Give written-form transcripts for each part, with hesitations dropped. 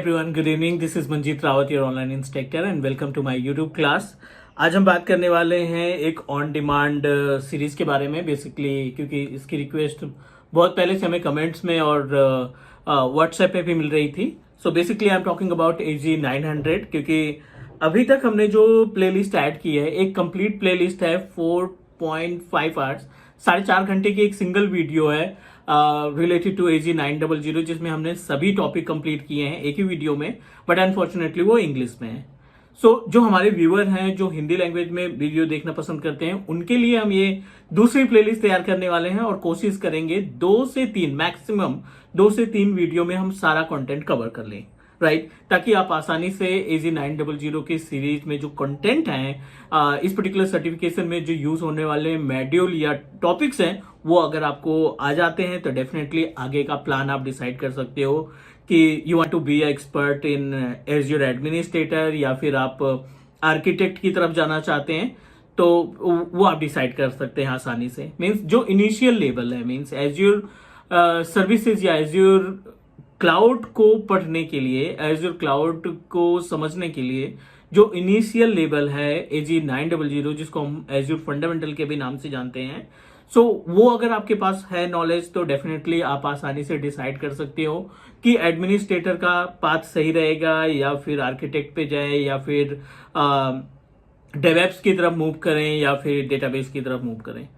Everyone, good evening. This is Manjeet Rawat, your online instructor, and welcome to my YouTube class. आज हम बात करने वाले हैं एक ऑन डिमांड सीरीज के बारे में। बेसिकली क्योंकि इसकी रिक्वेस्ट बहुत पहले से हमें कमेंट्स में और व्हाट्सएप पे भी मिल रही थी। So basically I am talking about AG 900, क्योंकि अभी तक हमने जो प्लेलिस्ट ऐड की है, एक कंप्लीट प्लेलिस्ट है 4.5 आवर्स, 4.5 घंटे की एक सिंगल वीडियो है रिलेटेड टू AG 900, जिसमें हमने सभी टॉपिक कंप्लीट किए हैं एक ही वीडियो में, बट अनफॉर्चुनेटली वो इंग्लिश में है। जो हमारे व्यूअर हैं जो हिंदी लैंग्वेज में वीडियो देखना पसंद करते हैं, उनके लिए हम ये दूसरी प्लेलिस्ट तैयार करने वाले हैं और कोशिश करेंगे 2 से 3 मैक्सिमम 2 से 3 वीडियो में हम सारा कंटेंट कवर कर लें, राइट, ताकि आप आसानी से AG 900 की सीरीज में जो कंटेंट है, इस पर्टिकुलर सर्टिफिकेशन में जो यूज होने वाले मॉड्यूल या टॉपिक्स हैं, वो अगर आपको आ जाते हैं तो डेफिनेटली आगे का प्लान आप डिसाइड कर सकते हो कि you want to be expert in Azure administrator, या फिर आप आर्किटेक्ट की तरफ जाना चाहते हैं, तो वो आप डिसाइड कर सकते हैं आसानी से। मीन्स जो इनिशियल लेवल है, मीन्स एज़्योर सर्विसेज या एज़्योर क्लाउड को पढ़ने के लिए, एज़्योर क्लाउड को समझने के लिए जो इनिशियल लेवल है AG 900, जिसको हम एज़्योर फंडामेंटल के भी नाम से जानते हैं, वो अगर आपके पास है नॉलेज, तो डेफिनेटली आप आसानी से डिसाइड कर सकते हो कि एडमिनिस्ट्रेटर का पाथ सही रहेगा, या फिर आर्किटेक्ट पे जाए, या फिर डेवएप्स की तरफ मूव करें, या फिर डेटाबेस की तरफ मूव करें।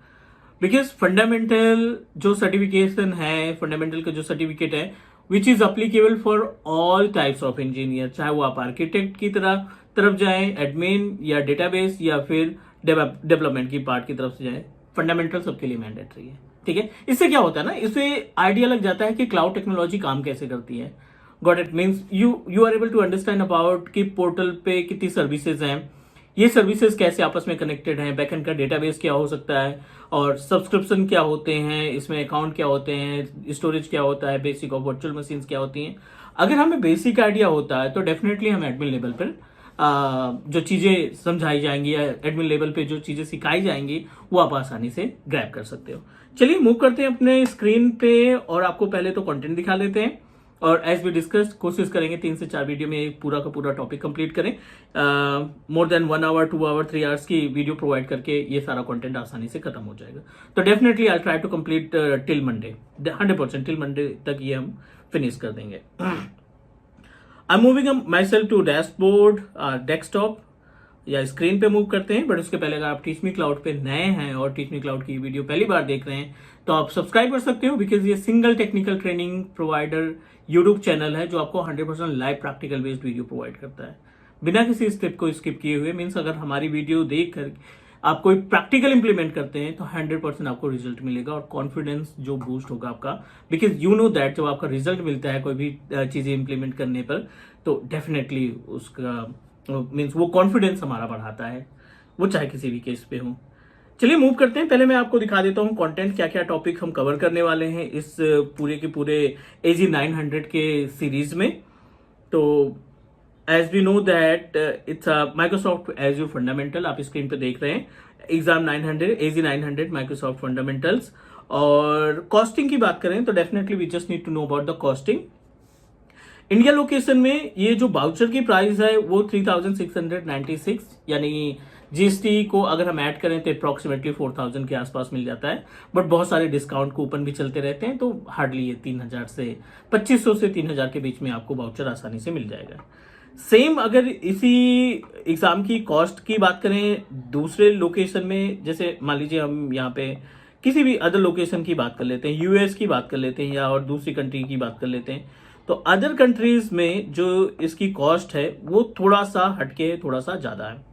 बिकॉज फंडामेंटल जो सर्टिफिकेशन है, फंडामेंटल का जो सर्टिफिकेट है, which is applicable for all types of engineer, चाहे वो आप आर्किटेक्ट की तरफ जाएं, एडमिन या डेटाबेस, या फिर डेवलपमेंट की पार्ट की तरफ से जाएं, फंडामेंटल सबके लिए मैंडेटरी है। ठीक है, इससे क्या होता है ना, इससे आइडिया लग जाता है कि क्लाउड टेक्नोलॉजी काम कैसे करती है। Got it, means you are able to understand about कि पोर्टल पे कितनी सर्विसेज हैं, ये सर्विसेज कैसे आपस में कनेक्टेड हैं, बैकएंड का डेटाबेस क्या हो सकता है, और सब्सक्रिप्शन क्या होते हैं, इसमें अकाउंट क्या होते हैं, स्टोरेज क्या होता है, बेसिक ऑफ वर्चुअल मशीन्स क्या होती हैं। अगर हमें बेसिक आइडिया होता है तो डेफिनेटली हम एडमिन लेवल पर जो चीजें समझाई जाएंगी या एडमिन लेवल पे जो चीजें सिखाई जाएंगी, वो आप आसानी से ग्रैब कर सकते हो। चलिए मूव करते हैं अपने स्क्रीन पे, और आपको पहले तो कंटेंट दिखा देते हैं, और एज वी डिस्कस्ड कोशिश करेंगे 3 से 4 वीडियो में पूरा का पूरा टॉपिक कंप्लीट करें। More than 1 hour 2 hour 3 hours की वीडियो प्रोवाइड करके ये सारा कंटेंट आसानी से खत्म हो जाएगा। तो definitely I try to complete till Monday, 100% till Monday तक ये हम फिनिश कर देंगे। I moving myself to dashboard, desktop या स्क्रीन पे मूव करते हैं। बट उसके पहले अगर आप टीच मी क्लाउड पे नए हैं और टीच मी क्लाउड की वीडियो पहली बार देख रहे हैं, तो आप सब्सक्राइब कर सकते हो, बिकॉज ये single technical training provider YouTube channel है जो आपको 100% live practical based video provide करता है, बिना किसी स्टेप को स्किप किए हुए। मीन्स अगर हमारी वीडियो देख कर आप कोई प्रैक्टिकल इंप्लीमेंट करते हैं तो 100% आपको रिजल्ट मिलेगा, और कॉन्फिडेंस जो बूस्ट होगा आपका, बिकॉज यू नो दैट जब आपका रिजल्ट मिलता है कोई भी चीजें इंप्लीमेंट करने पर, तो डेफिनेटली उसका मीन्स वो कॉन्फिडेंस हमारा बढ़ाता है, वो चाहे किसी भी केस पे हो। चलिए मूव करते हैं। पहले मैं आपको दिखा देता हूं कंटेंट, क्या क्या टॉपिक हम कवर करने वाले हैं इस पूरे के पूरे AG 900 के सीरीज में। तो as we know that it's Microsoft Azure fundamental, आप स्क्रीन पे देख रहे हैं, एग्जाम 900 AG 900 माइक्रोसॉफ्ट फंडामेंटल्स। और कॉस्टिंग की बात करें तो definitely we just need to know about the costing. India location में ये जो वाउचर की प्राइस है वो 3696, यानी GST को अगर हम ऐड करें तो अप्रोक्सीमेटली 4000 के आसपास मिल जाता है। बट बहुत सारे डिस्काउंट कूपन भी चलते रहते हैं, तो हार्डली ये 3000 से 2500 से 3000 के बीच में आपको वाउचर आसानी से मिल जाएगा। सेम अगर इसी एग्जाम की कॉस्ट की बात करें दूसरे लोकेशन में, जैसे मान लीजिए हम यहाँ पे किसी भी अदर लोकेशन की बात कर लेते हैं, US की बात कर लेते हैं, या और दूसरी कंट्री की बात कर लेते हैं, तो अदर कंट्रीज में जो इसकी कॉस्ट है वो थोड़ा सा हटके, थोड़ा सा ज्यादा है।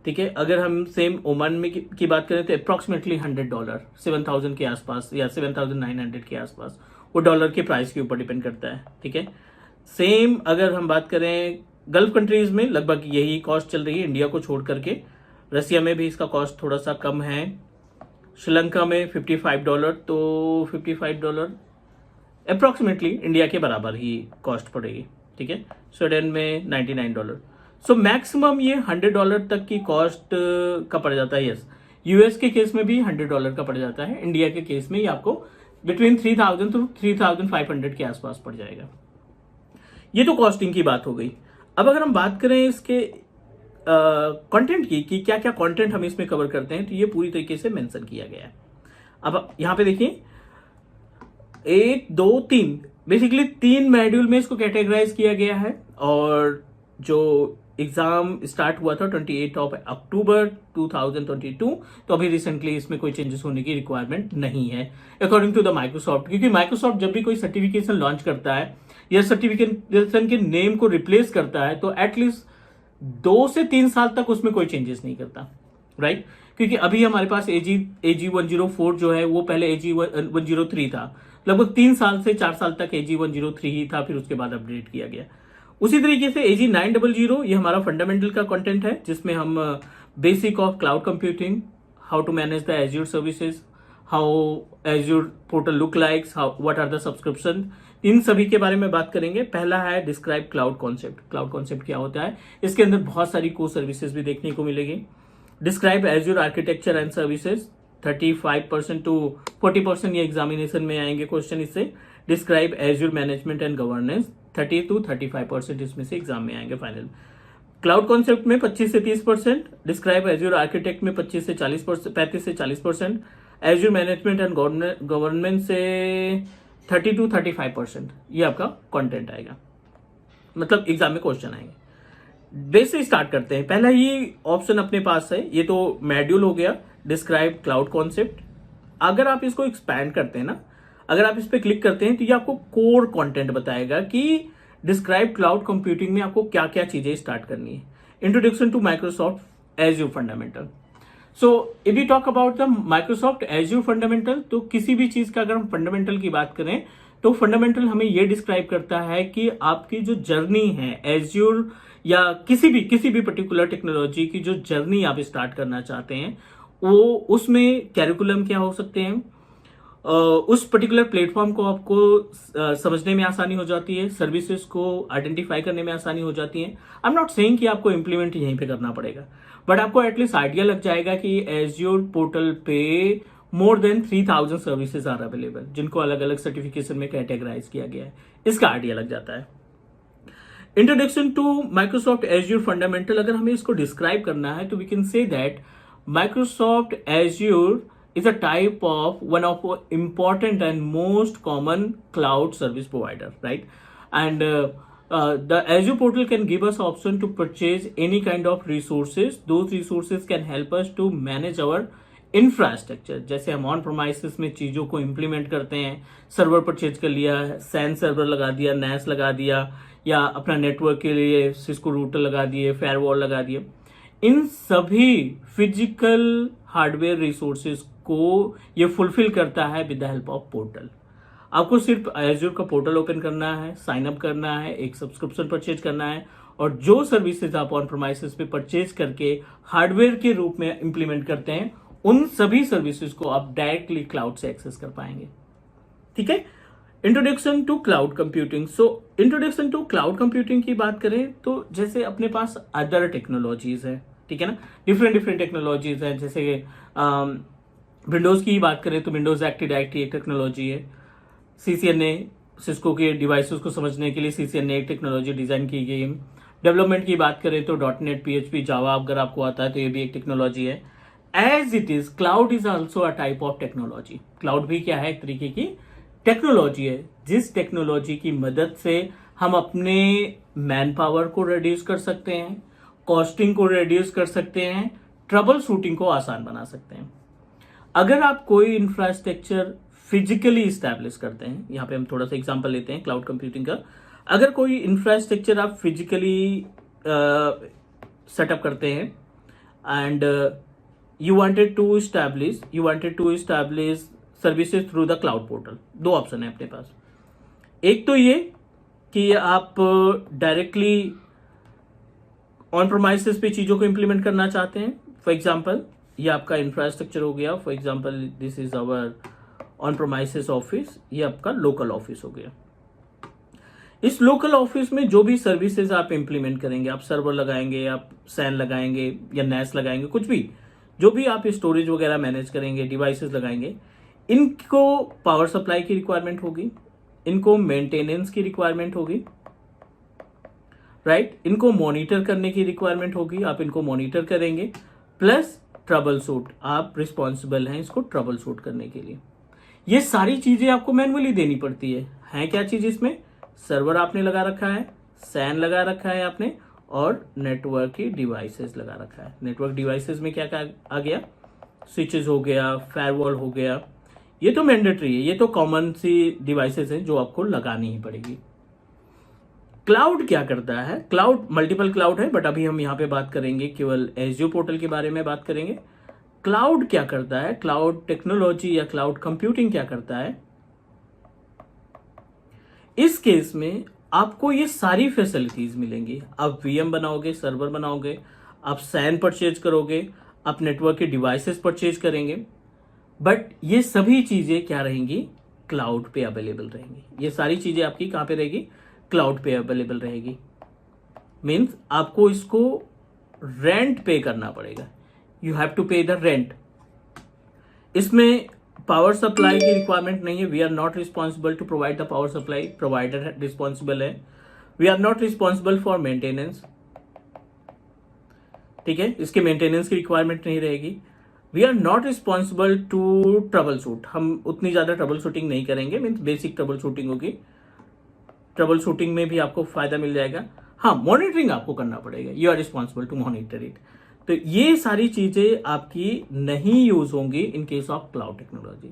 ठीक है, अगर हम सेम ओमान में की बात करें तो अप्रोक्सीमेटली $100, 7000 के आसपास या 7900 के आसपास, वो डॉलर के प्राइस के ऊपर डिपेंड करता है। ठीक है, सेम अगर हम बात करें गल्फ कंट्रीज में लगभग यही कॉस्ट चल रही है, इंडिया को छोड़ करके। रसिया में भी इसका कॉस्ट थोड़ा सा कम है, श्रीलंका में $55, तो $55 अप्रोक्सीमेटली इंडिया के बराबर ही कॉस्ट पड़ेगी। ठीक है, स्वीडन में $99। सो मैक्सिमम ये $100 तक की कॉस्ट का पड़ जाता है। यस, US के केस में भी $100 का पड़ जाता है, इंडिया के केस में ये आपको बिटवीन 3000 to 3500 के आसपास पड़ जाएगा। ये तो कॉस्टिंग की बात हो गई। अब अगर हम बात करें इसके कंटेंट की कि क्या क्या कंटेंट हम इसमें कवर करते हैं, तो ये पूरी तरीके से मेंशन किया गया है। अब यहाँ पे देखिए 1 2 3 बेसिकली 3 मॉड्यूल में इसको कैटेगराइज किया गया है। और जो एग्जाम स्टार्ट हुआ था 28 अक्टूबर 2022, तो अभी रिसेंटली इसमें कोई चेंजेस होने की रिक्वायरमेंट नहीं है अकॉर्डिंग टू द माइक्रोसॉफ्ट, क्योंकि माइक्रोसॉफ्ट जब भी कोई सर्टिफिकेशन लॉन्च करता है या सर्टिफिकेशन के नेम को रिप्लेस करता है तो एटलीस्ट 2 से 3 साल तक उसमें कोई चेंजेस नहीं करता, राइट। क्योंकि अभी हमारे पास AG 104 जो है वो पहले AG 103 था, लगभग 3 साल से 4 साल तक AG 103 ही था, फिर उसके बाद अपडेट किया गया। उसी तरीके से AG 900 ये हमारा फंडामेंटल का कंटेंट है, जिसमें हम basic of cloud computing, how to manage the Azure services, how Azure portal look likes, what are the subscription, इन सभी के बारे में बात करेंगे। पहला है describe cloud concept. Cloud concept क्या होता है, इसके अंदर बहुत सारी को सर्विसेज भी देखने को मिलेगी। Describe Azure architecture and services, 35% to 40% ये एग्जामिनेशन में आएंगे क्वेश्चन इससे। Describe Azure management and governance, 30 to 35% इसमें से एग्जाम में आएंगे फाइनल। क्लाउड कॉन्सेप्ट में 25 से 30%, डिस्क्राइब एज्योर आर्किटेक्ट में 35 से 40%, एज्योर मैनेजमेंट एंड गवर्नमेंट से 30 to 35% ये आपका कंटेंट आएगा, मतलब एग्जाम में क्वेश्चन आएंगे। बेस से स्टार्ट करते हैं। पहला ही ऑप्शन अपने पास है, ये तो मॉड्यूल हो गया डिस्क्राइब क्लाउड कॉन्सेप्ट। अगर आप इसको एक्सपैंड करते हैं ना, अगर आप इस पर क्लिक करते हैं तो ये आपको कोर कंटेंट बताएगा कि डिस्क्राइब क्लाउड कंप्यूटिंग में आपको क्या क्या चीजें स्टार्ट करनी है। Introduction to Microsoft Azure fundamental. So if you talk about the Microsoft Azure fundamental, तो किसी भी चीज का अगर हम फंडामेंटल की बात करें तो फंडामेंटल हमें यह डिस्क्राइब करता है कि आपकी जो जर्नी है एज्योर या किसी भी पर्टिकुलर टेक्नोलॉजी की जो जर्नी आप स्टार्ट करना चाहते हैं, वो उसमें कैरिकुलम क्या हो सकते हैं, उस पर्टिकुलर प्लेटफॉर्म को आपको समझने में आसानी हो जाती है, सर्विसेज को आइडेंटिफाई करने में आसानी हो जाती है। आई एम नॉट सेइंग कि आपको इंप्लीमेंट यहीं पे करना पड़ेगा, बट आपको एटलीस्ट आइडिया लग जाएगा कि एज्योर पोर्टल पे more than 3000 services are available, जिनको अलग अलग सर्टिफिकेशन में कैटेगराइज किया गया है, इसका आइडिया लग जाता है। Introduction to Microsoft Azure fundamental, अगर हमें इसको डिस्क्राइब करना है तो we can say that Microsoft Azure is a type of one of important and most common cloud service provider, right? And the Azure portal can give us option to purchase any kind of resources. Those resources can help us to manage our infrastructure. जैसे हम on प्रोमाइसेस में चीजों को implement करते हैं, server purchase कर लिया, San server लगा दिया, NAS लगा दिया, या अपना नेटवर्क के लिए सिस्को रूटर लगा दिए, फायरवॉल लगा दिए, इन सभी फिजिकल हार्डवेयर रिसोर्सेज को ये फुलफिल करता है with the help of portal. आपको सिर्फ एज्योर का पोर्टल ओपन करना है, साइन अप करना है, एक सब्सक्रिप्शन परचेज करना है, और जो सर्विसेज आप ऑन प्रोमाइसेस पे परचेज करके हार्डवेयर के रूप में इंप्लीमेंट करते हैं, उन सभी सर्विसेज को आप डायरेक्टली क्लाउड से एक्सेस कर पाएंगे। ठीक है। Introduction to cloud computing. So introduction to cloud computing की बात करें तो जैसे अपने पास अदर टेक्नोलॉजीज है, ठीक है ना, डिफरेंट टेक्नोलॉजीज है। जैसे विंडोज की बात करें तो विंडोज एक्टिव डायरेक्टरी एक टेक्नोलॉजी है। CCNA, सिस्को के डिवाइसेस को समझने के लिए CCNA एक टेक्नोलॉजी डिजाइन की गई है। डेवलपमेंट की बात करें तो .NET, PHP, जावा अगर आपको आता है तो ये भी एक टेक्नोलॉजी है। As it is cloud is also a type of technology. Cloud भी क्या है, एक तरीके की टेक्नोलॉजी है, जिस टेक्नोलॉजी की मदद से हम अपने मैन पावर को रिड्यूस कर सकते हैं, कॉस्टिंग को रिड्यूस कर सकते हैं, ट्रबल शूटिंग को आसान बना सकते हैं। अगर आप कोई इंफ्रास्ट्रक्चर फिजिकली स्टैब्लिश करते हैं, यहां पे हम थोड़ा सा एग्जांपल लेते हैं क्लाउड कंप्यूटिंग का। अगर कोई इंफ्रास्ट्रक्चर आप फिजिकली सेटअप करते हैं and you wanted to establish services through the cloud portal, दो ऑप्शन है अपने पास। एक तो ये कि आप डायरेक्टली ऑन प्रोमाइसेस पे चीजों को इंप्लीमेंट करना चाहते हैं। फॉर एग्जांपल ये आपका इंफ्रास्ट्रक्चर हो गया, for example this is our on premises office, ये आपका लोकल ऑफिस हो गया। इस लोकल ऑफिस में जो भी सर्विसेज आप इंप्लीमेंट करेंगे, आप सर्वर लगाएंगे, आप सैन लगाएंगे या NAS लगाएंगे, कुछ भी जो भी आप स्टोरेज वगैरह मैनेज करेंगे, डिवाइसेस लगाएंगे, इनको पावर सप्लाई की रिक्वायरमेंट होगी, इनको मेंटेनेंस की रिक्वायरमेंट होगी, राइट। इनको मॉनिटर करने की रिक्वायरमेंट होगी, आप इनको मॉनिटर करेंगे, प्लस ट्रबल शूट, आप रिस्पॉन्सिबल हैं इसको ट्रबल शूट करने के लिए। ये सारी चीजें आपको मैनुअली देनी पड़ती है क्या चीज इसमें? सर्वर आपने लगा रखा है, सैन लगा रखा है आपने, और नेटवर्क की डिवाइसेस लगा रखा है। नेटवर्क डिवाइसेस में क्या क्या आ गया? स्विचेस हो गया, फायरवॉल हो गया, ये तो मैंडेटरी है, ये तो कॉमन सी डिवाइसेस हैं जो आपको लगानी ही पड़ेगी। क्लाउड क्या करता है? क्लाउड मल्टीपल क्लाउड है, बट अभी हम यहाँ पे बात करेंगे केवल एज़्योर पोर्टल के बारे में बात करेंगे। क्लाउड क्या करता है? क्लाउड टेक्नोलॉजी या क्लाउड कंप्यूटिंग क्या करता है? इस केस में आपको ये सारी फैसिलिटीज मिलेंगी। आप वीएम बनाओगे, सर्वर बनाओगे, आप सैन परचेज करोगे, आप नेटवर्क के डिवाइसेस परचेज करेंगे, बट ये सभी चीजें क्या रहेंगी? क्लाउड पे अवेलेबल रहेंगी। ये सारी चीजें आपकी कहां पे रहेगी? क्लाउड पे अवेलेबल रहेगी। मीन्स आपको इसको रेंट पे करना पड़ेगा, you have to pay the rent. इसमें पावर सप्लाई की रिक्वायरमेंट नहीं है। We are not responsible to provide the power supply, provider responsible है। We are not responsible for maintenance, ठीक है, इसके मेंटेनेंस की रिक्वायरमेंट नहीं रहेगी। We are not responsible to troubleshoot, हम उतनी ज्यादा ट्रबल शूटिंग नहीं करेंगे, मीन्स बेसिक ट्रबल शूटिंग होगी। ट्रबल शूटिंग में भी आपको फायदा मिल जाएगा। हाँ, मॉनिटरिंग आपको करना पड़ेगा, you are responsible to monitor it. तो ये सारी चीजें आपकी नहीं यूज होंगी in case of cloud technology.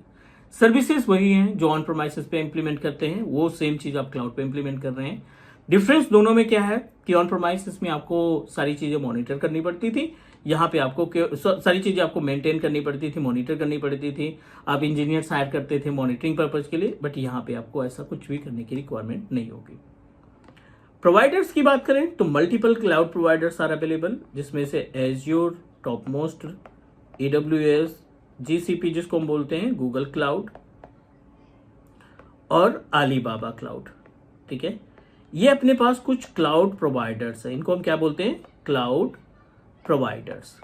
Services वही हैं जो ऑन प्रोमाइसेस पे इंप्लीमेंट करते हैं, वो सेम चीज आप क्लाउड पे इंप्लीमेंट कर रहे हैं। डिफरेंस दोनों में क्या है कि ऑन प्रोमाइसेस में आपको सारी चीजें मॉनिटर करनी पड़ती थी, यहाँ पे आपको सारी चीजें आपको मेंटेन करनी पड़ती थी, मॉनिटर करनी पड़ती थी, आप इंजीनियर्स हायर करते थे मॉनिटरिंग पर्पज के लिए, बट यहाँ पे आपको ऐसा कुछ भी करने की रिक्वायरमेंट नहीं होगी। प्रोवाइडर्स की बात करें तो multiple cloud providers are available, जिसमें से Azure, top most, AWS, GCP जिसको हम बोलते हैं, गूगल क्लाउड और अलीबाबा क्लाउड, ठीक है। ये अपने पास कुछ क्लाउड प्रोवाइडर्स हैं, इनको हम क्या बोलते हैं? क्लाउड प्रोवाइडर्स,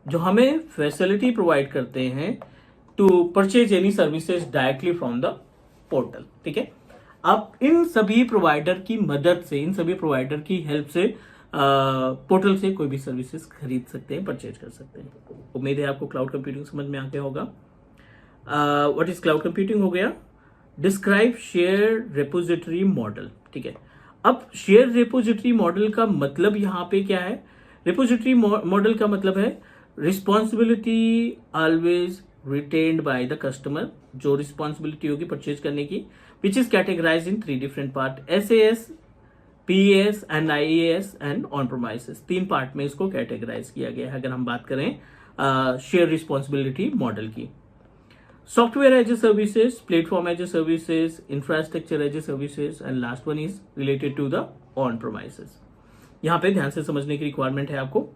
जो हमें फैसिलिटी प्रोवाइड करते हैं to purchase any services directly from the portal, ठीक है। आप इन सभी प्रोवाइडर की मदद से, इन सभी प्रोवाइडर की हेल्प से पोर्टल से कोई भी सर्विसेज खरीद सकते हैं, परचेज कर सकते हैं। उम्मीद है आपको क्लाउड कंप्यूटिंग समझ में आ गया होगा। व्हाट इज क्लाउड कंप्यूटिंग हो गया। डिस्क्राइब शेयर रेपोजिटरी मॉडल, ठीक है। अब शेयर रेपोजिटरी मॉडल का मतलब यहाँ पे क्या है? रेपोजिटरी मॉडल का मतलब है responsibility always retained by the customer, जो रिस्पॉन्सिबिलिटी होगी परचेज करने की, which is categorize in 3 different part, SAS, PAS and IAS and on premises. 3 part में इसको कैटेगराइज किया गया है। अगर हम बात करें शेयर रिस्पॉन्सिबिलिटी मॉडल की, software as a services, platform as a services, infrastructure as a services, and last one is related to the on premises. यहां पे ध्यान से समझने की रिक्वायरमेंट है आपको।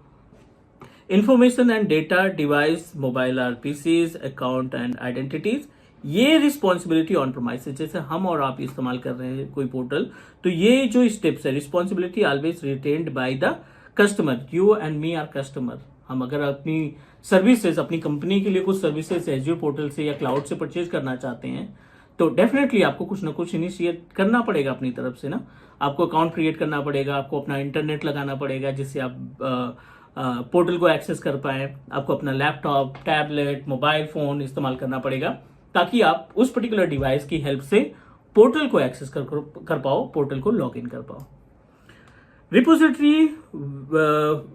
Information and data, device, mobile RPCs, account and identities, ये responsibility on premises, जैसे हम और आप इस्तेमाल कर रहे हैं कोई पोर्टल, तो ये जो स्टेप्स है, responsibility always retained by the customer, you and me are customer. हम अगर अपनी सर्विसेज, अपनी कंपनी के लिए कुछ सर्विसेज एज़्योर पोर्टल से या क्लाउड से परचेज करना चाहते हैं, तो डेफिनेटली आपको कुछ ना कुछ इनिशिएट करना पड़ेगा अपनी तरफ से ना। आपको अकाउंट क्रिएट करना पड़ेगा, आपको अपना इंटरनेट लगाना पड़ेगा जिससे आप पोर्टल को एक्सेस कर पाए, आपको अपना लैपटॉप, टैबलेट, मोबाइल फोन इस्तेमाल करना पड़ेगा ताकि आप उस पर्टिकुलर डिवाइस की हेल्प से पोर्टल को एक्सेस कर पाओ, पोर्टल को लॉग इन कर पाओ। Repository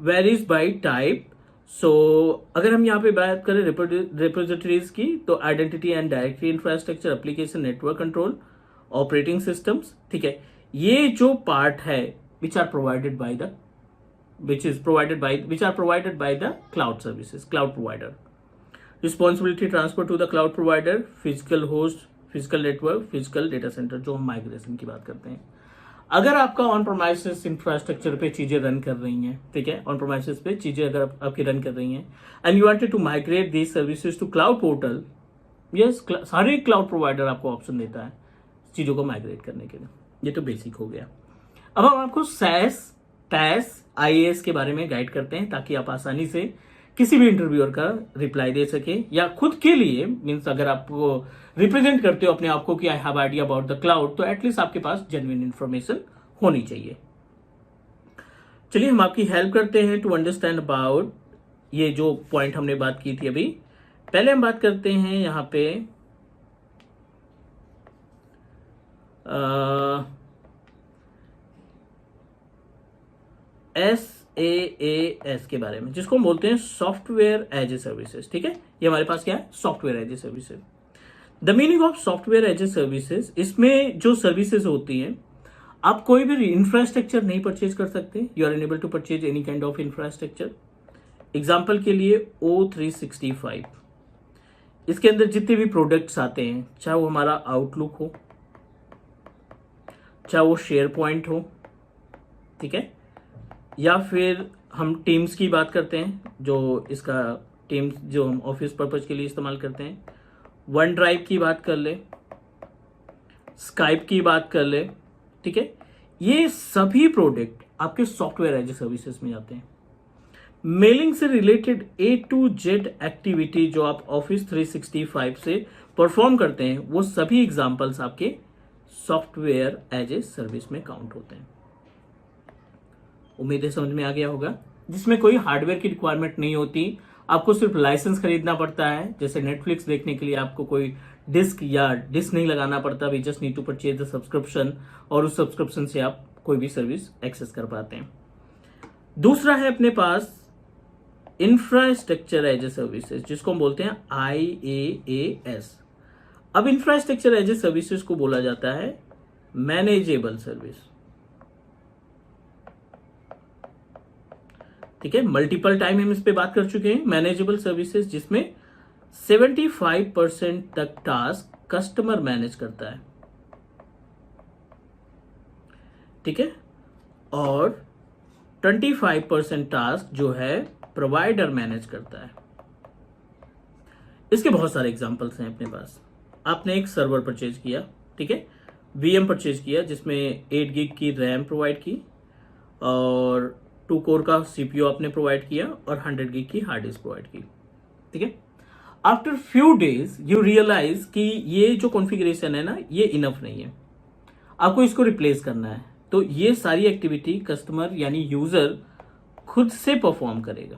varies by type. So अगर हम यहाँ पे बात करें रिपोजिटरीज की, तो identity and directory infrastructure, application, network control, operating systems, ठीक है। ये जो पार्ट है which are provided by the cloud services, cloud provider. Responsibility transfer to the cloud provider, physical host, physical network, physical data centre, जो हम migration की बात करते हैं। अगर आपका ऑन प्रोमाइसेस इंफ्रास्ट्रक्चर पे चीजें रन कर रही हैं, ठीक है, ऑन प्रोमाइसेस पे चीजें अगर आपकी रन कर रही हैं, and you wanted to migrate these services to cloud portal, yes, सारे क्लाउड प्रोवाइडर आपको ऑप्शन देता है चीजों को माइग्रेट करने के लिए। ये तो बेसिक हो गया। अब हम आपको SAS, TAS, IAS के बारे में गाइड करते हैं ताकि आप आसानी से किसी भी इंटरव्यूअर का रिप्लाई दे सके, या खुद के लिए, मीन्स अगर आपको रिप्रेजेंट करते हो अपने आप को कि I have idea about the cloud, तो एटलीस्ट आपके पास जेन्युइन इंफॉर्मेशन होनी चाहिए। चलिए हम आपकी हेल्प करते हैं टू अंडरस्टैंड अबाउट ये जो पॉइंट हमने बात की थी अभी। पहले हम बात करते हैं यहाँ पे SaaS के बारे में, जिसको हम बोलते हैं सॉफ्टवेयर एज ए सर्विसेज। ठीक है, ये हमारे पास क्या है, software as a services. The meaning of software as a services, इसमें जो सर्विसेज होती हैं, आप कोई भी इंफ्रास्ट्रक्चर नहीं परचेज कर सकते। You are unable to purchase any kind of infrastructure. Example के लिए O365, इसके अंदर जितने भी प्रोडक्ट्स आते हैं, चाहे वो हमारा आउटलुक हो, चाहे वो शेयर पॉइंट हो, ठीक है, या फिर हम टीम्स की बात करते हैं, जो इसका टीम्स जो हम ऑफिस पर्पज के लिए इस्तेमाल करते हैं, वन ड्राइव की बात कर ले, स्काइप की बात कर ले, ठीक है, ये सभी प्रोडक्ट आपके सॉफ्टवेयर एज ए सर्विसेज में आते हैं। मेलिंग से related A to Z activity जो आप ऑफिस 365 से परफॉर्म करते हैं, वो सभी एग्जांपल्स आपके सॉफ्टवेयर एज ए सर्विस में काउंट होते हैं। उम्मीद है समझ में आ गया होगा, जिसमें कोई हार्डवेयर की रिक्वायरमेंट नहीं होती, आपको सिर्फ लाइसेंस खरीदना पड़ता है। जैसे नेटफ्लिक्स देखने के लिए आपको कोई डिस्क या डिस्क नहीं लगाना पड़ता, we just need to purchase the subscription, और उस सब्सक्रिप्शन से आप कोई भी सर्विस एक्सेस कर पाते हैं। दूसरा है अपने पास इंफ्रास्ट्रक्चर एज ए सर्विसेज, जिसको हम बोलते हैं IaaS। अब इंफ्रास्ट्रक्चर एज ए सर्विसेज को बोला जाता है मैनेजेबल सर्विस। ठीक है, मल्टीपल टाइम हम इस पे बात कर चुके हैं। मैनेजेबल सर्विसेज जिसमें 75% तक टास्क कस्टमर मैनेज करता है, ठीक है, और 25% टास्क जो है प्रोवाइडर मैनेज करता है। इसके बहुत सारे एग्जांपल्स हैं अपने पास। आपने एक सर्वर परचेज किया, ठीक है, VM परचेज किया जिसमें 8 GB की रैम प्रोवाइड की, और 2 कोर का CPU आपने प्रोवाइड किया, और 100 GB की हार्ड डिस्क प्रोवाइड की, ठीक है। After few days you realise कि ये जो कॉन्फ़िगरेशन है ना, ये इनफ नहीं है, आपको इसको रिप्लेस करना है। तो ये सारी एक्टिविटी कस्टमर यानी यूजर खुद से परफॉर्म करेगा।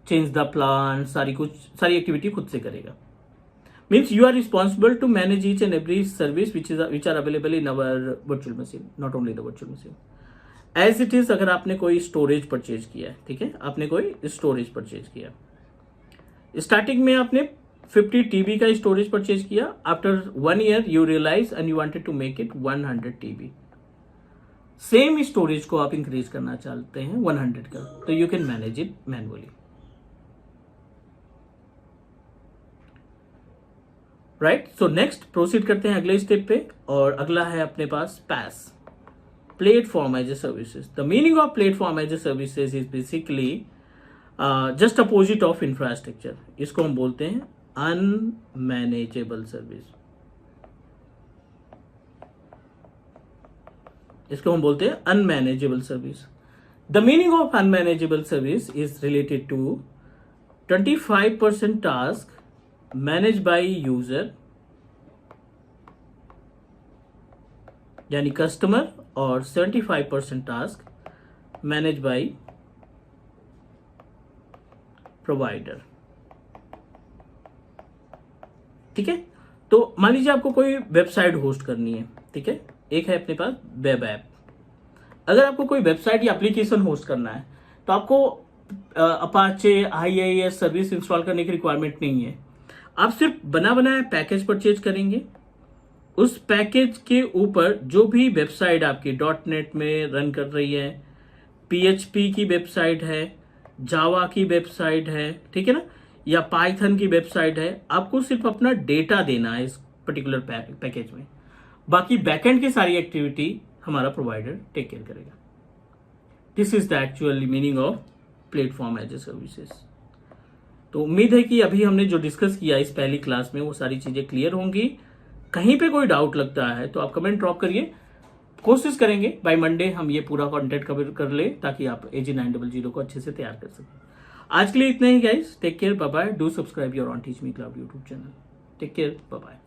चेंज द प्लान, सारी एक्टिविटी खुद से करेगा। Means you are responsible to manage each and every service which are available in our virtual machine, not only the virtual machine. As it is, अगर आपने कोई स्टोरेज परचेज किया है, ठीक है, आपने कोई स्टोरेज परचेज किया, स्टार्टिंग में आपने 50 TB का स्टोरेज परचेज किया, after 1 year you realise and you wanted to make it 100 TB। Same storage को आप इंक्रीज करना चाहते हैं 100 का, तो you can manage it manually, right. So next proceed करते हैं अगले स्टेप पे, और अगला है अपने पास PaaS, platform as a services. The meaning of platform as a services is basically just opposite of infrastructure. इसको हम बोलते हैं अनमैनेजेबल सर्विस, इसको हम बोलते हैं unmanageable service. The meaning of unmanageable service is related to 25% task manage by user यानी customer, और 75% टास्क मैनेज बाय प्रोवाइडर, ठीक है। तो मान लीजिए आपको कोई वेबसाइट होस्ट करनी है, ठीक है, एक है अपने पास वेब ऐप। अगर आपको कोई वेबसाइट या एप्लीकेशन होस्ट करना है, तो आपको अपाचे IIS सर्विस इंस्टॉल करने की रिक्वायरमेंट नहीं है। आप सिर्फ बना बनाया पैकेज परचेज करेंगे, उस पैकेज के ऊपर जो भी वेबसाइट आपकी .NET में रन कर रही है, PHP की वेबसाइट है, जावा की वेबसाइट है, ठीक है ना, या पाइथन की वेबसाइट है, आपको सिर्फ अपना डेटा देना है इस पर्टिकुलर पैकेज में। बाकी बैकएंड की सारी एक्टिविटी हमारा प्रोवाइडर टेक केयर करेगा। This is the actual meaning of platform as a services. तो उम्मीद है कि अभी हमने जो डिस्कस किया इस पहली क्लास में वो सारी चीजें क्लियर होंगी। कहीं पे कोई डाउट लगता है तो आप कमेंट ड्रॉप करिए, कोशिश करेंगे बाय मंडे हम ये पूरा कंटेंट कवर कर ले ताकि आप AG900 को अच्छे से तैयार कर सकें। आज के लिए इतना ही guys, take care, bye bye. Do subscribe your own Teach Me Cloud YouTube channel. Take care, bye bye.